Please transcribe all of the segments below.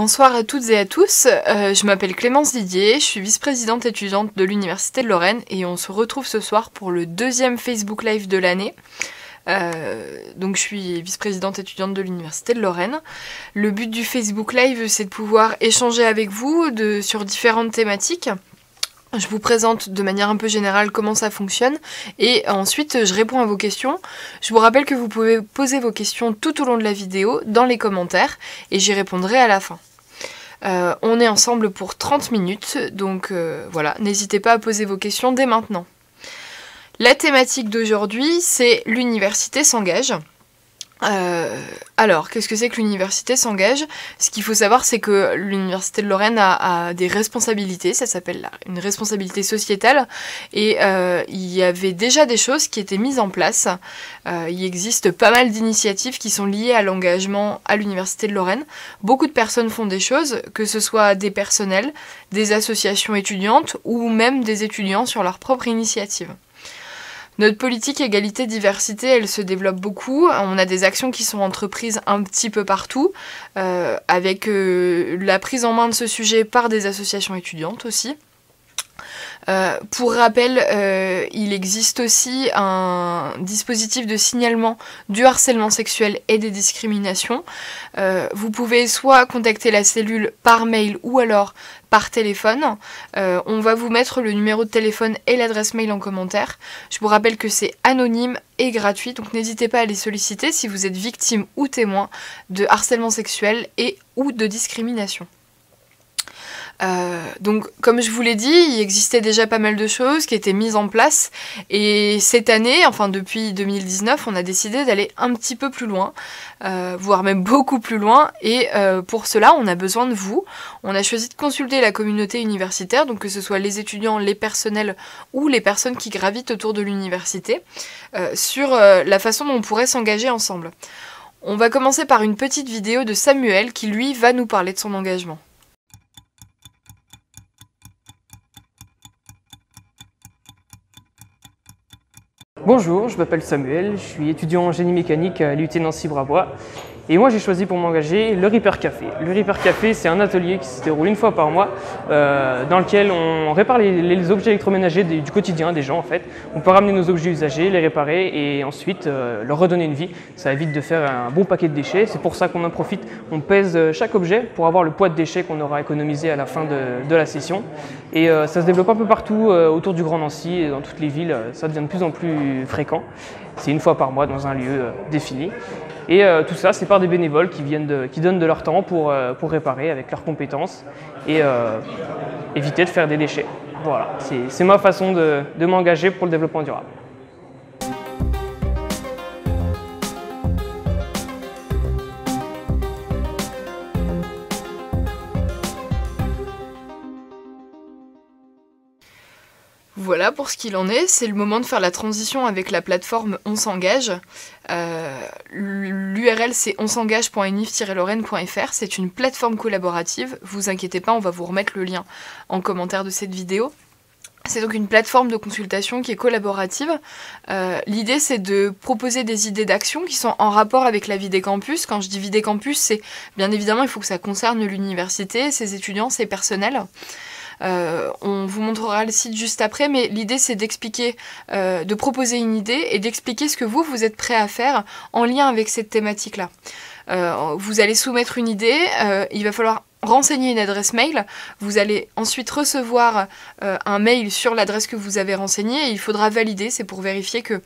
Bonsoir à toutes et à tous, je m'appelle Clémence Didier, je suis vice-présidente étudiante de l'Université de Lorraine et on se retrouve ce soir pour le deuxième Facebook Live de l'année. Donc je suis vice-présidente étudiante de l'Université de Lorraine. Le but du Facebook Live, c'est de pouvoir échanger avec vous sur différentes thématiques. Je vous présente de manière un peu générale comment ça fonctionne et ensuite je réponds à vos questions. Je vous rappelle que vous pouvez poser vos questions tout au long de la vidéo dans les commentaires et j'y répondrai à la fin. On est ensemble pour 30 minutes, donc voilà, n'hésitez pas à poser vos questions dès maintenant. La thématique d'aujourd'hui, c'est l'université s'engage. Alors, qu'est-ce que c'est que l'université s'engage? Ce qu'il faut savoir, c'est que l'Université de Lorraine a des responsabilités, ça s'appelle une responsabilité sociétale, et il y avait déjà des choses qui étaient mises en place. Il existe pas mal d'initiatives qui sont liées à l'engagement à l'Université de Lorraine. Beaucoup de personnes font des choses, que ce soit des personnels, des associations étudiantes, ou même des étudiants sur leur propre initiative. Notre politique égalité-diversité, elle se développe beaucoup. On a des actions qui sont entreprises un petit peu partout, avec la prise en main de ce sujet par des associations étudiantes aussi. Pour rappel, il existe aussi un dispositif de signalement du harcèlement sexuel et des discriminations. Vous pouvez soit contacter la cellule par mail ou alors par téléphone. On va vous mettre le numéro de téléphone et l'adresse mail en commentaire. Je vous rappelle que c'est anonyme et gratuit, donc n'hésitez pas à les solliciter si vous êtes victime ou témoin de harcèlement sexuel et ou de discrimination. Donc comme je vous l'ai dit, il existait déjà pas mal de choses qui étaient mises en place et cette année, enfin depuis 2019, on a décidé d'aller un petit peu plus loin, voire même beaucoup plus loin, et pour cela on a besoin de vous. On a choisi de consulter la communauté universitaire, donc que ce soit les étudiants, les personnels ou les personnes qui gravitent autour de l'université, sur la façon dont on pourrait s'engager ensemble. On va commencer par une petite vidéo de Samuel qui lui va nous parler de son engagement. Bonjour, je m'appelle Samuel, je suis étudiant en génie mécanique à l'UT Nancy-Bravois et moi j'ai choisi pour m'engager le Repair Café. Le Repair Café, c'est un atelier qui se déroule une fois par mois dans lequel on répare les objets électroménagers du quotidien des gens en fait. On peut ramener nos objets usagés, les réparer et ensuite leur redonner une vie. Ça évite de faire un bon paquet de déchets, c'est pour ça qu'on en profite. On pèse chaque objet pour avoir le poids de déchets qu'on aura économisé à la fin de la session. Et ça se développe un peu partout autour du Grand Nancy et dans toutes les villes, ça devient de plus en plus fréquent. C'est une fois par mois dans un lieu défini. Et tout ça, c'est par des bénévoles qui donnent de leur temps pour réparer avec leurs compétences et éviter de faire des déchets. Voilà, c'est ma façon de m'engager pour le développement durable. Voilà pour ce qu'il en est, c'est le moment de faire la transition avec la plateforme On s'engage. L'URL c'est onsengage.unif-lorraine.fr, c'est une plateforme collaborative, vous inquiétez pas, on va vous remettre le lien en commentaire de cette vidéo. C'est donc une plateforme de consultation qui est collaborative. L'idée c'est de proposer des idées d'action qui sont en rapport avec la vie des campus. Quand je dis vie des campus, c'est bien évidemment il faut que ça concerne l'université, ses étudiants, ses personnels. On vous montrera le site juste après, mais l'idée c'est d'expliquer, de proposer une idée et d'expliquer ce que vous êtes prêt à faire en lien avec cette thématique-là. Vous allez soumettre une idée, il va falloir renseigner une adresse mail, vous allez ensuite recevoir un mail sur l'adresse que vous avez renseignée et il faudra valider, c'est pour vérifier que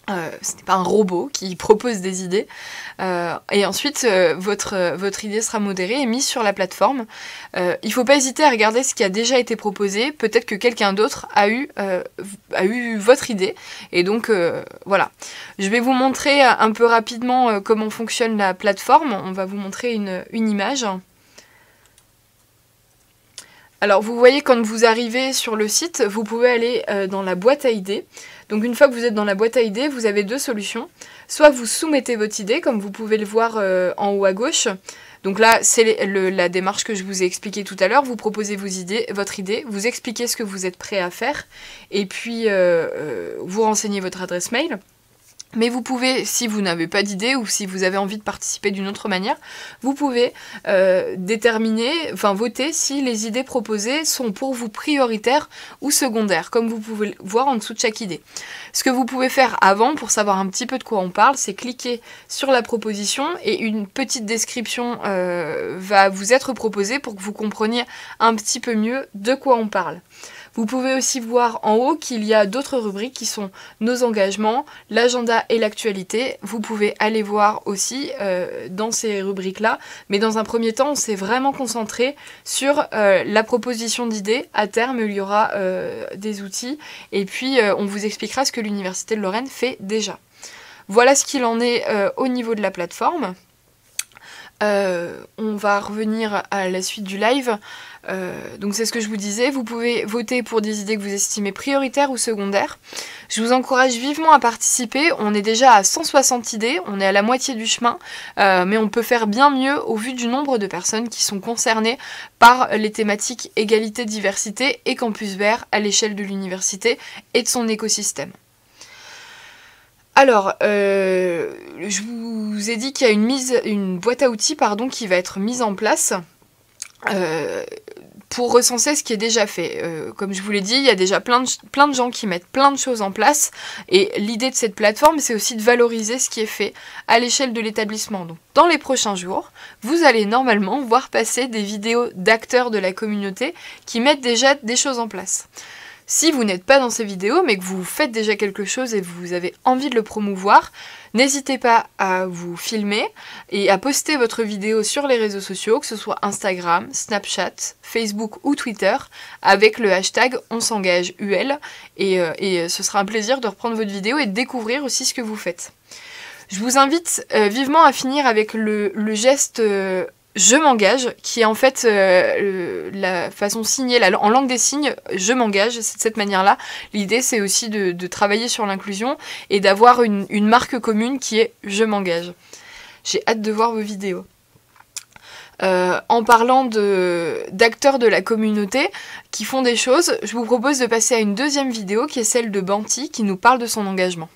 ce n'est pas un robot qui propose des idées. Et ensuite, votre idée sera modérée et mise sur la plateforme. Il ne faut pas hésiter à regarder ce qui a déjà été proposé. Peut-être que quelqu'un d'autre a eu votre idée. Et donc, voilà. Je vais vous montrer un peu rapidement comment fonctionne la plateforme. On va vous montrer une image. Alors vous voyez, quand vous arrivez sur le site, vous pouvez aller dans la boîte à idées. Donc une fois que vous êtes dans la boîte à idées, vous avez deux solutions. Soit vous soumettez votre idée, comme vous pouvez le voir en haut à gauche. Donc là, c'est la démarche que je vous ai expliquée tout à l'heure. Vous proposez votre idée, vous expliquez ce que vous êtes prêt à faire, et puis vous renseignez votre adresse mail. Mais vous pouvez, si vous n'avez pas d'idée ou si vous avez envie de participer d'une autre manière, vous pouvez voter si les idées proposées sont pour vous prioritaires ou secondaires, comme vous pouvez le voir en dessous de chaque idée. Ce que vous pouvez faire avant, pour savoir un petit peu de quoi on parle, c'est cliquer sur la proposition et une petite description va vous être proposée pour que vous compreniez un petit peu mieux de quoi on parle. Vous pouvez aussi voir en haut qu'il y a d'autres rubriques qui sont nos engagements, l'agenda et l'actualité. Vous pouvez aller voir aussi dans ces rubriques-là. Mais dans un premier temps, on s'est vraiment concentré sur la proposition d'idées. À terme, il y aura des outils. Et puis, on vous expliquera ce que l'Université de Lorraine fait déjà. Voilà ce qu'il en est au niveau de la plateforme. On va revenir à la suite du live. Donc c'est ce que je vous disais, vous pouvez voter pour des idées que vous estimez prioritaires ou secondaires. Je vous encourage vivement à participer, on est déjà à 160 idées, on est à la moitié du chemin, mais on peut faire bien mieux au vu du nombre de personnes qui sont concernées par les thématiques égalité, diversité et campus vert à l'échelle de l'université et de son écosystème. Alors, je vous ai dit qu'il y a une boîte à outils qui va être mise en place pour recenser ce qui est déjà fait. Comme je vous l'ai dit, il y a déjà plein de gens qui mettent plein de choses en place et l'idée de cette plateforme, c'est aussi de valoriser ce qui est fait à l'échelle de l'établissement. Donc, dans les prochains jours, vous allez normalement voir passer des vidéos d'acteurs de la communauté qui mettent déjà des choses en place. Si vous n'êtes pas dans ces vidéos, mais que vous faites déjà quelque chose et que vous avez envie de le promouvoir, n'hésitez pas à vous filmer et à poster votre vidéo sur les réseaux sociaux, que ce soit Instagram, Snapchat, Facebook ou Twitter, avec le hashtag #OnSengageUL. Et ce sera un plaisir de reprendre votre vidéo et de découvrir aussi ce que vous faites. Je vous invite vivement à finir avec le geste je m'engage, qui est en fait la façon signée, en langue des signes, je m'engage, c'est de cette manière-là. L'idée, c'est aussi de travailler sur l'inclusion et d'avoir une marque commune qui est je m'engage. J'ai hâte de voir vos vidéos. En parlant d'acteurs de la communauté qui font des choses, je vous propose de passer à une deuxième vidéo qui est celle de Banti qui nous parle de son engagement.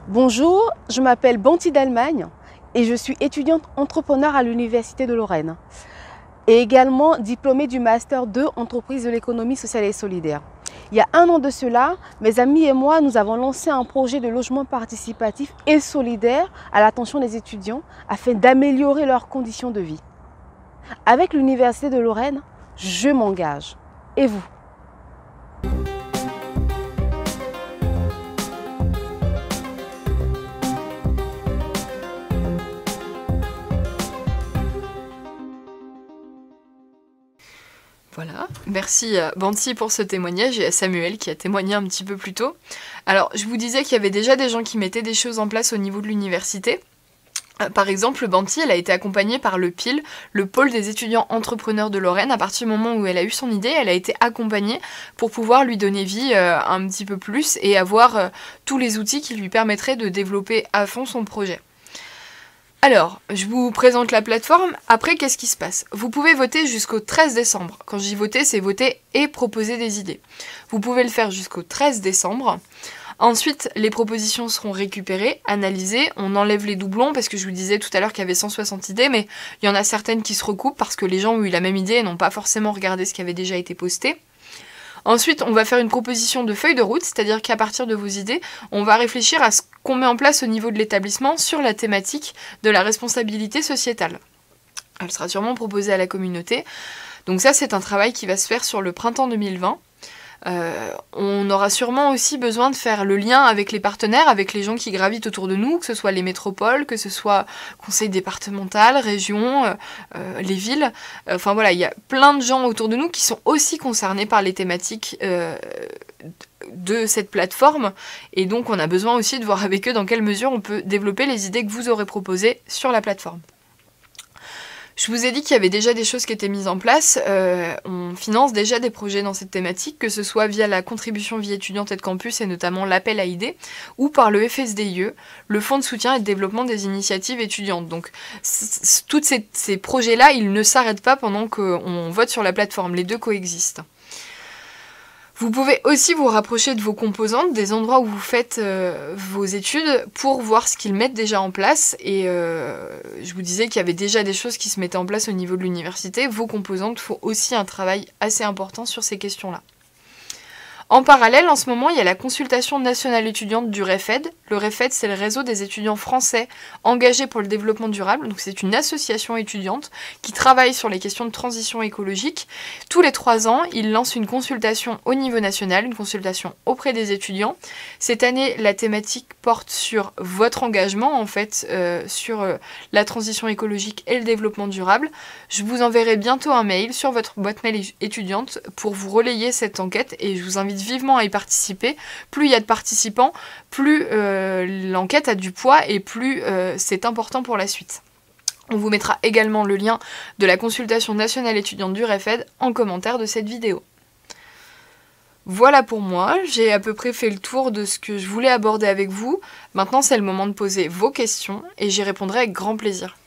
Bonjour, je m'appelle Banti d'Allemagne et je suis étudiante entrepreneur à l'Université de Lorraine et également diplômée du Master 2 Entreprise de l'économie sociale et solidaire. Il y a un an de cela, mes amis et moi, nous avons lancé un projet de logement participatif et solidaire à l'attention des étudiants afin d'améliorer leurs conditions de vie. Avec l'Université de Lorraine, je m'engage. Et vous ? Voilà, merci à Banti pour ce témoignage et à Samuel qui a témoigné un petit peu plus tôt. Alors, je vous disais qu'il y avait déjà des gens qui mettaient des choses en place au niveau de l'université. Par exemple, Banti, elle a été accompagnée par le PIL, le pôle des étudiants entrepreneurs de Lorraine. À partir du moment où elle a eu son idée, elle a été accompagnée pour pouvoir lui donner vie un petit peu plus et avoir tous les outils qui lui permettraient de développer à fond son projet. Alors, je vous présente la plateforme. Après, qu'est-ce qui se passe? Vous pouvez voter jusqu'au 13 décembre. Quand je dis voter, c'est voter et proposer des idées. Vous pouvez le faire jusqu'au 13 décembre. Ensuite, les propositions seront récupérées, analysées. On enlève les doublons parce que je vous disais tout à l'heure qu'il y avait 160 idées, mais il y en a certaines qui se recoupent parce que les gens ont eu la même idée et n'ont pas forcément regardé ce qui avait déjà été posté. Ensuite, on va faire une proposition de feuille de route, c'est-à-dire qu'à partir de vos idées, on va réfléchir à ce qu'on met en place au niveau de l'établissement sur la thématique de la responsabilité sociétale. Elle sera sûrement proposée à la communauté. Donc ça, c'est un travail qui va se faire sur le printemps 2020. On aura sûrement aussi besoin de faire le lien avec les partenaires, avec les gens qui gravitent autour de nous, que ce soit les métropoles, que ce soit conseil départemental, région, les villes. Enfin voilà, il y a plein de gens autour de nous qui sont aussi concernés par les thématiques de cette plateforme. Et donc on a besoin aussi de voir avec eux dans quelle mesure on peut développer les idées que vous aurez proposées sur la plateforme. Je vous ai dit qu'il y avait déjà des choses qui étaient mises en place. On finance déjà des projets dans cette thématique, que ce soit via la contribution vie étudiante et de campus et notamment l'appel à idées, ou par le FSDIE, le Fonds de soutien et de développement des initiatives étudiantes. Donc tous ces projets-là, ils ne s'arrêtent pas pendant qu'on vote sur la plateforme. Les deux coexistent. Vous pouvez aussi vous rapprocher de vos composantes, des endroits où vous faites vos études, pour voir ce qu'ils mettent déjà en place. Et je vous disais qu'il y avait déjà des choses qui se mettaient en place au niveau de l'université. Vos composantes font aussi un travail assez important sur ces questions-là. En parallèle, en ce moment, il y a la consultation nationale étudiante du REFED. Le REFED, c'est le réseau des étudiants français engagés pour le développement durable. Donc c'est une association étudiante qui travaille sur les questions de transition écologique. Tous les 3 ans, il lance une consultation au niveau national, une consultation auprès des étudiants. Cette année, la thématique porte sur votre engagement, en fait, sur la transition écologique et le développement durable. Je vous enverrai bientôt un mail sur votre boîte mail étudiante pour vous relayer cette enquête et je vous invite vivement à y participer. Plus il y a de participants, plus l'enquête a du poids et plus c'est important pour la suite. On vous mettra également le lien de la consultation nationale étudiante du REFED en commentaire de cette vidéo. Voilà pour moi, j'ai à peu près fait le tour de ce que je voulais aborder avec vous. Maintenant c'est le moment de poser vos questions et j'y répondrai avec grand plaisir.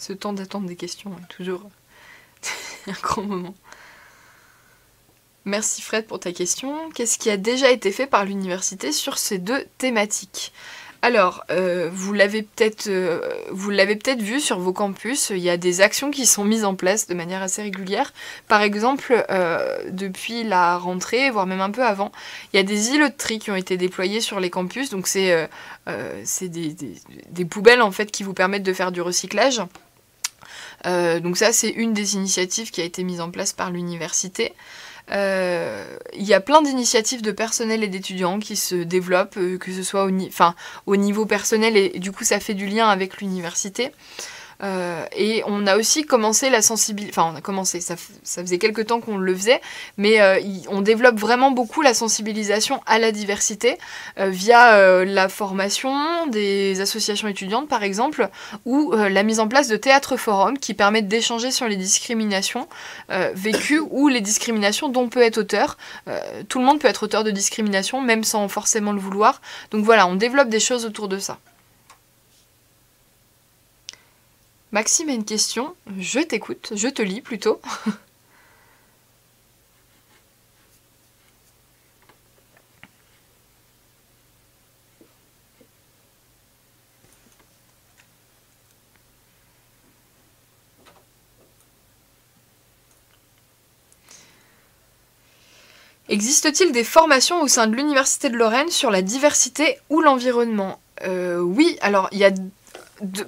Ce temps d'attente des questions est toujours un grand moment. Merci Fred pour ta question. Qu'est-ce qui a déjà été fait par l'université sur ces deux thématiques ? Alors, vous l'avez peut-être vu sur vos campus, il y a des actions qui sont mises en place de manière assez régulière. Par exemple, depuis la rentrée, voire même un peu avant, il y a des îlots de tri qui ont été déployés sur les campus. Donc c'est des poubelles en fait qui vous permettent de faire du recyclage. Donc ça, c'est une des initiatives qui a été mise en place par l'université. Il y a plein d'initiatives de personnel et d'étudiants qui se développent, que ce soit au niveau personnel, et du coup ça fait du lien avec l'université. Et on a aussi commencé la sensibilisation, enfin on a commencé, ça faisait quelques temps qu'on le faisait, mais on développe vraiment beaucoup la sensibilisation à la diversité via la formation des associations étudiantes par exemple, ou la mise en place de théâtre forums qui permettent d'échanger sur les discriminations vécues ou les discriminations dont on peut être auteur. Tout le monde peut être auteur de discrimination, même sans forcément le vouloir. Donc voilà, on développe des choses autour de ça. Maxime a une question, je t'écoute, je te lis plutôt. Existe-t-il des formations au sein de l'Université de Lorraine sur la diversité ou l'environnement ? Oui, alors il y a...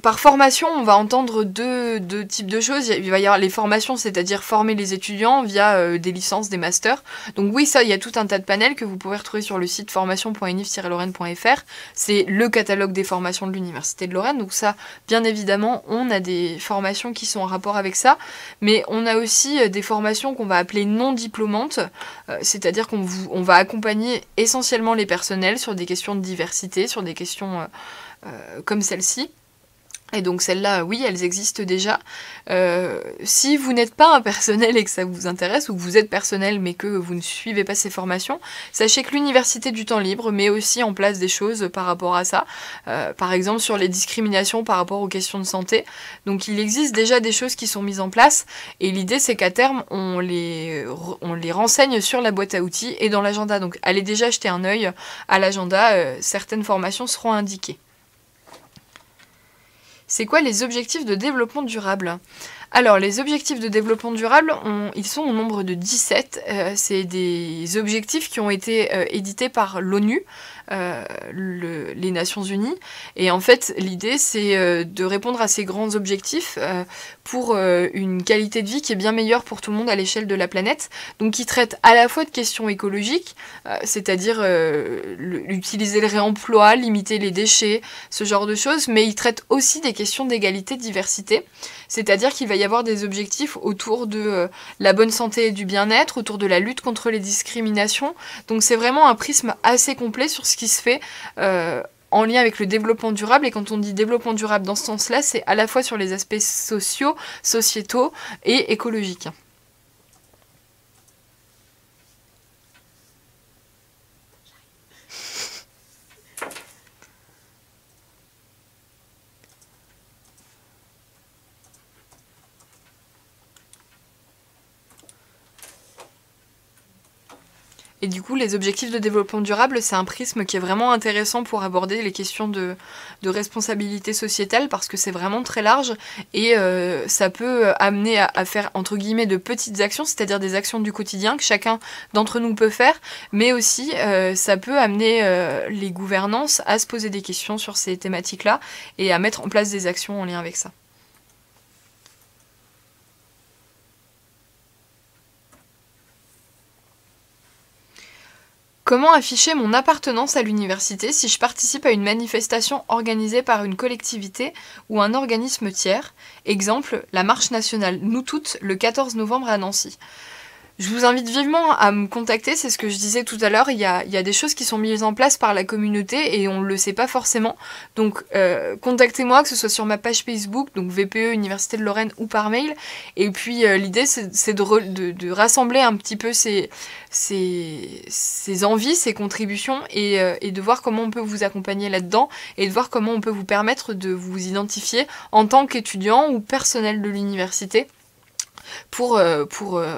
Par formation, on va entendre deux types de choses. Il va y avoir les formations, c'est-à-dire former les étudiants via des licences, des masters. Donc oui, ça, il y a tout un tas de panels que vous pouvez retrouver sur le site formation.unif-lorraine.fr. C'est le catalogue des formations de l'Université de Lorraine. Donc ça, bien évidemment, on a des formations qui sont en rapport avec ça. Mais on a aussi des formations qu'on va appeler non diplômantes. C'est-à-dire qu'on va accompagner essentiellement les personnels sur des questions de diversité, sur des questions comme celle-ci. Et donc celles-là, oui, elles existent déjà. Si vous n'êtes pas un personnel et que ça vous intéresse, ou que vous êtes personnel mais que vous ne suivez pas ces formations, sachez que l'Université du Temps Libre met aussi en place des choses par rapport à ça. Par exemple sur les discriminations par rapport aux questions de santé. Donc il existe déjà des choses qui sont mises en place, et l'idée c'est qu'à terme, on les renseigne sur la boîte à outils et dans l'agenda. Donc allez déjà jeter un œil à l'agenda, certaines formations seront indiquées. C'est quoi les objectifs de développement durable ? Alors, les objectifs de développement durable, ils sont au nombre de 17. C'est des objectifs qui ont été édités par l'ONU. les Nations Unies. Et en fait, l'idée, c'est de répondre à ces grands objectifs pour une qualité de vie qui est bien meilleure pour tout le monde à l'échelle de la planète. Donc qui traite à la fois de questions écologiques, c'est-à-dire utiliser le réemploi, limiter les déchets, ce genre de choses, mais il traite aussi des questions d'égalité, de diversité. C'est-à-dire qu'il va y avoir des objectifs autour de la bonne santé et du bien-être, autour de la lutte contre les discriminations. Donc c'est vraiment un prisme assez complet sur ce qui se fait en lien avec le développement durable. Et quand on dit développement durable dans ce sens-là, c'est à la fois sur les aspects sociaux, sociétaux et écologiques. Et du coup, les objectifs de développement durable, c'est un prisme qui est vraiment intéressant pour aborder les questions de responsabilité sociétale, parce que c'est vraiment très large, et ça peut amener à faire, entre guillemets, de petites actions, c'est-à-dire des actions du quotidien que chacun d'entre nous peut faire, mais aussi ça peut amener les gouvernances à se poser des questions sur ces thématiques-là, et à mettre en place des actions en lien avec ça. Comment afficher mon appartenance à l'université si je participe à une manifestation organisée par une collectivité ou un organisme tiers? Exemple, la marche nationale Nous Toutes le 14 novembre à Nancy. Je vous invite vivement à me contacter, c'est ce que je disais tout à l'heure, il y a des choses qui sont mises en place par la communauté et on ne le sait pas forcément. Donc contactez-moi, que ce soit sur ma page Facebook, donc VPE Université de Lorraine, ou par mail. Et puis l'idée c'est de rassembler un petit peu ces envies, ces contributions et de voir comment on peut vous accompagner là-dedans et de voir comment on peut vous permettre de vous identifier en tant qu'étudiant ou personnel de l'université pour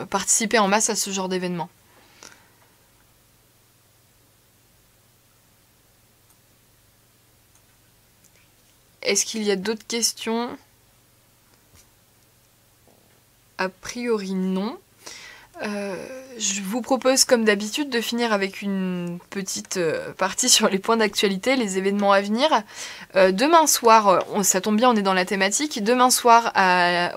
participer en masse à ce genre d'événement. Est-ce qu'il y a d'autres questions? A priori non. Je vous propose comme d'habitude de finir avec une petite partie sur les points d'actualité, les événements à venir. Demain soir, ça tombe bien, on est dans la thématique, demain soir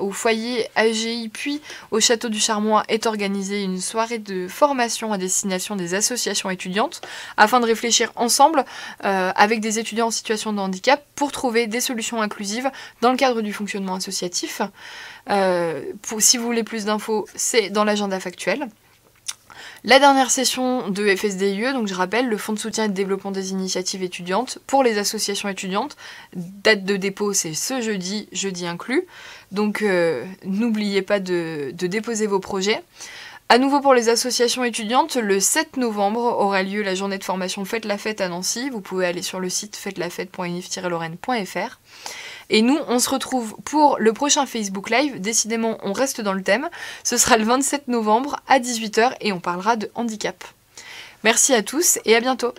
au foyer AGI puis au Château du Charmois est organisée une soirée de formation à destination des associations étudiantes afin de réfléchir ensemble avec des étudiants en situation de handicap pour trouver des solutions inclusives dans le cadre du fonctionnement associatif. Si vous voulez plus d'infos, c'est dans l'agenda factuel. La dernière session de FSDIE, donc je rappelle, le Fonds de soutien et de développement des initiatives étudiantes pour les associations étudiantes. Date de dépôt, c'est ce jeudi, jeudi inclus. Donc n'oubliez pas de déposer vos projets. À nouveau pour les associations étudiantes, le 7 novembre aura lieu la journée de formation Faites la Fête à Nancy. Vous pouvez aller sur le site faites-la-fête.unif-lorraine.fr. Et nous, on se retrouve pour le prochain Facebook Live. Décidément, on reste dans le thème. Ce sera le 27 novembre à 18 h et on parlera de handicap. Merci à tous et à bientôt.